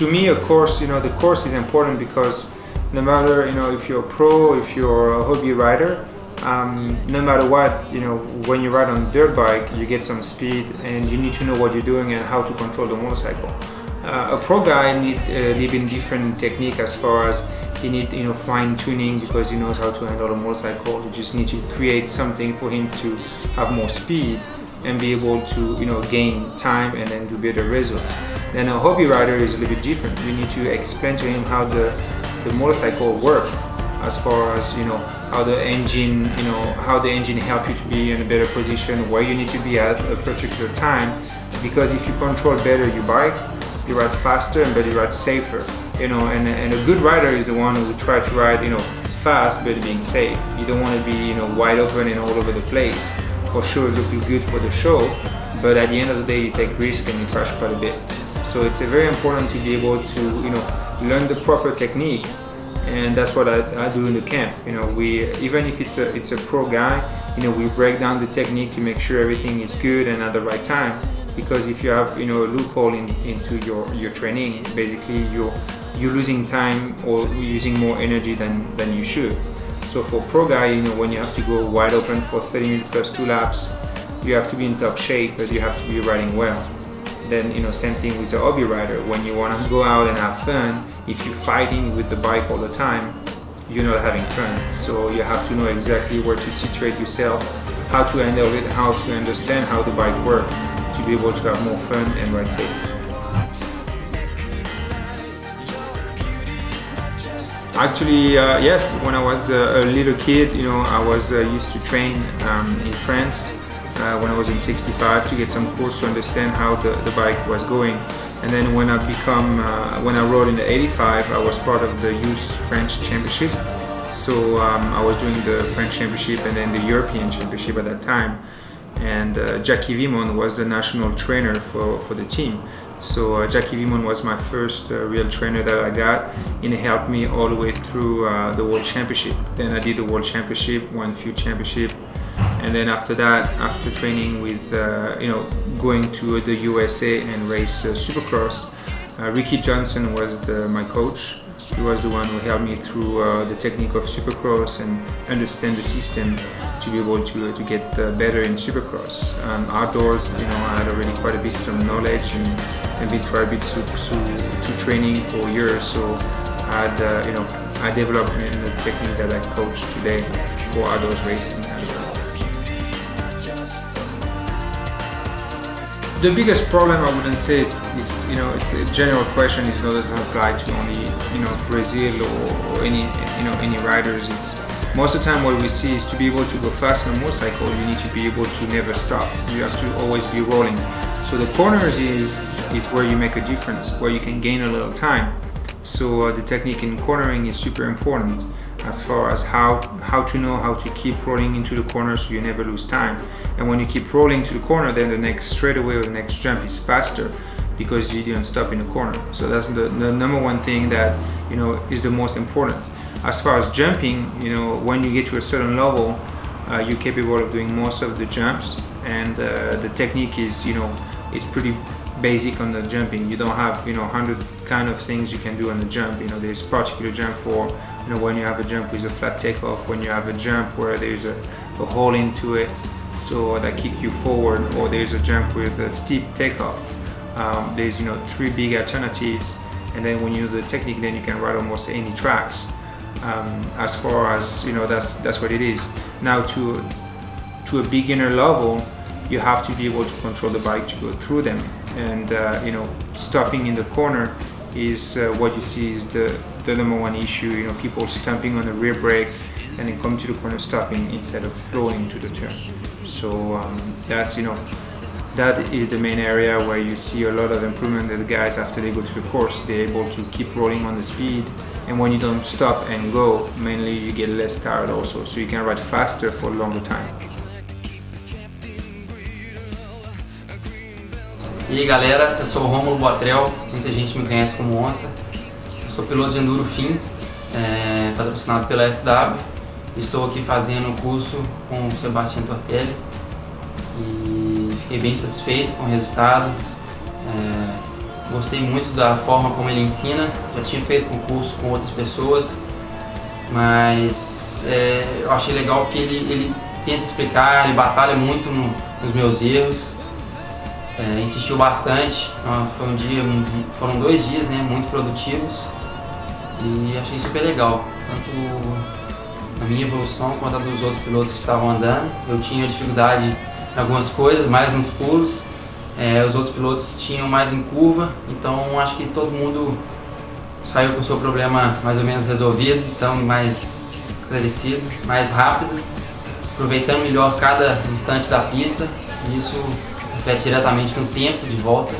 to me, of course, the course is important because no matter, if you're a pro, if you're a hobby rider, no matter what, when you ride on a dirt bike, you get some speed and you need to know what you're doing and how to control the motorcycle. A pro guy needs a little bit different technique as far as he needs, fine tuning because he knows how to handle a motorcycle. You just need to create something for him to have more speed and be able to, gain time and then do better results. Then a hobby rider is a little bit different. You need to explain to him how the motorcycle works, as far as how the engine help you to be in a better position, where you need to be at a particular time. Because if you control better your bike, you ride faster and you ride safer. And a good rider is the one who try to ride fast but being safe. You don't want to be wide open and all over the place. For sure, it looks good for the show, but at the end of the day, you take risk and you crash quite a bit. So it's very important to be able to learn the proper technique. And that's what I do in the camp. We, even if it's a pro guy, we break down the technique to make sure everything is good and at the right time. Because if you have a loophole into your training, basically you're losing time or using more energy than you should. So for pro guy, when you have to go wide open for 30 minutes plus 2 laps, you have to be in top shape, but you have to be riding well. Then same thing with a hobby rider. When you want to go out and have fun, if you're fighting with the bike all the time, you're not having fun. So you have to know exactly where to situate yourself, how to handle it, how to understand how the bike works to be able to have more fun and ride safe. Actually, yes, when I was a little kid, I was used to train in France when I was in 65 to get some course to understand how the bike was going. And then when I rode in the 85, I was part of the youth French championship. So I was doing the French championship and then the European championship at that time. And Jackie Vimon was the national trainer for the team. So Jackie Vimon was my first real trainer that I got, and he helped me all the way through the World Championship. Then I did the World Championship, won a few championships, and then after that, after training with, going to the USA and race Supercross, Ricky Johnson was my coach. He was the one who helped me through the technique of Supercross and understand the system to be able to get better in Supercross. Outdoors, I had already quite a bit some knowledge and been quite a bit to training for years. So I developed the technique that I coach today for outdoors racing. The biggest problem, I wouldn't say it's a general question. It doesn't apply to only Brazil or any riders. It's most of the time what we see is to be able to go fast on a motorcycle, you need to be able to never stop. You have to always be rolling. So the corners is where you make a difference, where you can gain a little time. So the technique in cornering is super important as far as how to know how to keep rolling into the corner so you never lose time. And when you keep rolling to the corner, then the next straightaway or the next jump is faster because you didn't stop in the corner. So that's the number one thing that is the most important. As far as jumping, when you get to a certain level, you're capable of doing most of the jumps, and the technique is it's pretty basic on the jumping. You don't have 100 kind of things you can do on the jump. There's particular jump for when you have a jump with a flat takeoff, when you have a jump where there's a hole into it, so that kick you forward, or there's a jump with a steep takeoff. There's 3 big alternatives, and then when you do the technique, then you can ride almost any tracks. As far as that's what it is. Now to a beginner level, you have to be able to control the bike to go through them, and stopping in the corner is what you see is the number one issue. People stamping on the rear brake and then come to the corner stopping instead of flowing to the turn. So that's that is the main area where you see a lot of improvement. The guys, after they go to the course, they're able to keep rolling on the speed, and when you don't stop and go, mainly you get less tired also, so you can ride faster for a longer time. E aí galera, eu sou o Rômulo Botrel, muita gente me conhece como Onça. Eu sou piloto de enduro fim, patrocinado pela SW. Estou aqui fazendo o curso com o Sebastien Tortelli e fiquei bem satisfeito com o resultado. Gostei muito da forma como ele ensina. Já tinha feito concurso com outras pessoas, mas eu achei legal porque ele tenta explicar, ele batalha muito nos meus erros. Insistiu bastante. Foram 2 dias, né, muito produtivos, e achei super legal, tanto a minha evolução quanto a dos outros pilotos que estavam andando. Eu tinha dificuldade em algumas coisas, mais nos pulos. Os outros pilotos tinham mais em curva, então acho que todo mundo saiu com o seu problema mais ou menos resolvido, então mais esclarecido, mais rápido, aproveitando melhor cada instante da pista, e isso reflete diretamente no tempo de volta.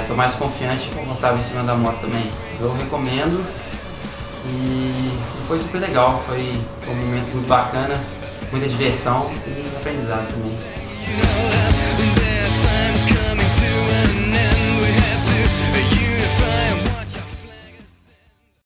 Estou mais confiante e confortável em cima da moto também. Eu recomendo, e foi super legal, foi um momento muito bacana, muita diversão e aprendizado também.